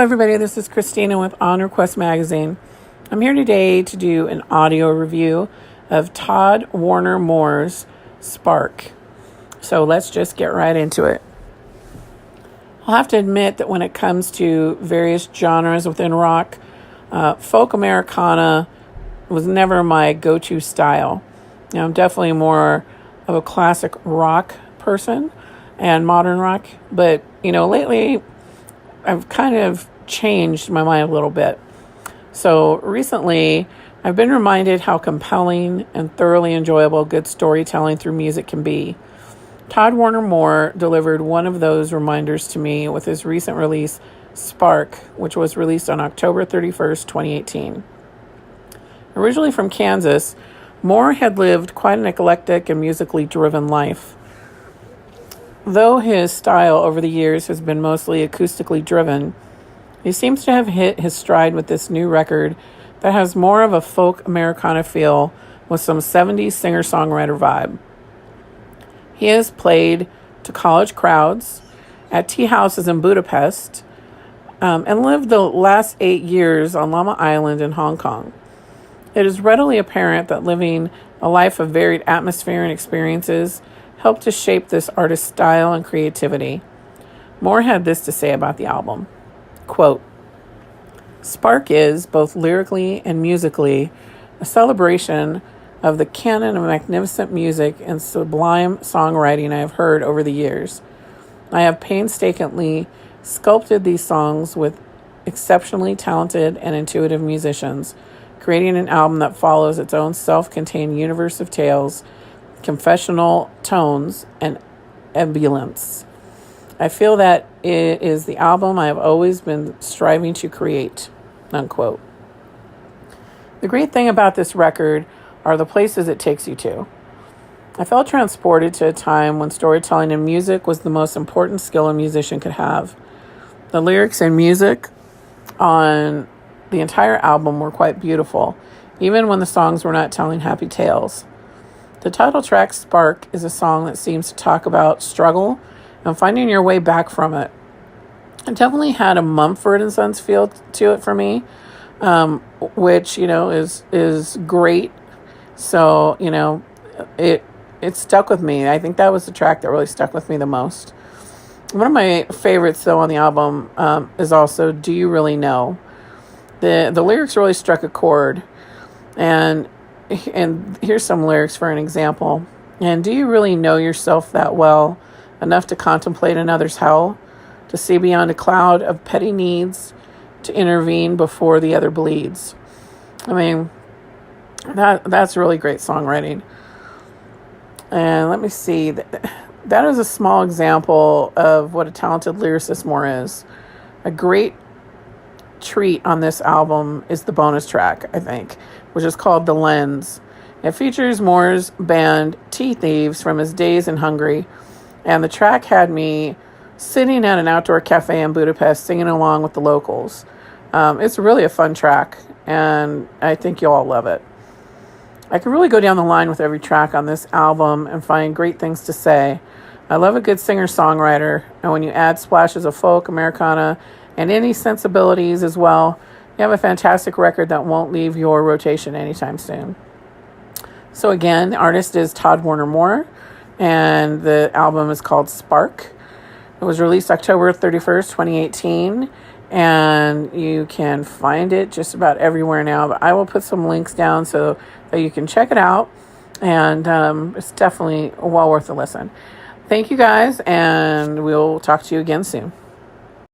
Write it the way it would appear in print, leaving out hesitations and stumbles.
everybody. This is Christina with On Request Magazine. I'm here today to do an audio review of Todd Warner Moore's Spark. So let's just get right into it. I'll have to admit that when it comes to various genres within rock, folk Americana was never my go-to style. I'm definitely more of a classic rock person and modern rock, but lately I've kind of changed my mind a little bit. So recently, I've been reminded how compelling and thoroughly enjoyable good storytelling through music can be. Todd Warner Moore delivered one of those reminders to me with his recent release, Spark, which was released on October 31st, 2018. Originally from Kansas, Moore had lived quite an eclectic and musically driven life. Though his style over the years has been mostly acoustically driven, he seems to have hit his stride with this new record that has more of a folk Americana feel with some 70s singer-songwriter vibe. He has played to college crowds, at tea houses in Budapest, and lived the last 8 years on Llama Island in Hong Kong. It is readily apparent that living a life of varied atmosphere and experiences helped to shape this artist's style and creativity. Moore had this to say about the album. Quote, "Spark is, both lyrically and musically, a celebration of the canon of magnificent music and sublime songwriting I have heard over the years. I have painstakingly sculpted these songs with exceptionally talented and intuitive musicians, creating an album that follows its own self-contained universe of tales, confessional tones, and ebullience. I feel that it is the album I have always been striving to create," unquote. The great thing about this record are the places it takes you to. I felt transported to a time when storytelling in music was the most important skill a musician could have. The lyrics and music on the entire album were quite beautiful, even when the songs were not telling happy tales. The title track, Spark, is a song that seems to talk about struggle and finding your way back from it. It definitely had a Mumford & Sons feel to it for me, which, is great. So, it stuck with me. I think that was the track that really stuck with me the most. One of my favorites, though, on the album is also Do You Really Know? The lyrics really struck a chord. And here's some lyrics for an example. "And do you really know yourself that well, enough to contemplate another's hell, to see beyond a cloud of petty needs, to intervene before the other bleeds?" I mean, that's really great songwriting. And let me see. That is a small example of what a talented lyricist Moore is. A great treat on this album is the bonus track, I think, which is called The Lens. It features Moore's band Tea Thieves from his days in Hungary, and the track had me sitting at an outdoor cafe in Budapest singing along with the locals. It's really a fun track, and I think you'll all love it. I could really go down the line with every track on this album and find great things to say. I love a good singer-songwriter, and when you add splashes of folk, Americana, and any sensibilities as well, you have a fantastic record that won't leave your rotation anytime soon. So again, the artist is Todd Warner Moore, and the album is called Spark. It was released October 31st, 2018, and you can find it just about everywhere now, but I will put some links down so that you can check it out, and it's definitely well worth a listen. Thank you guys, and we'll talk to you again soon.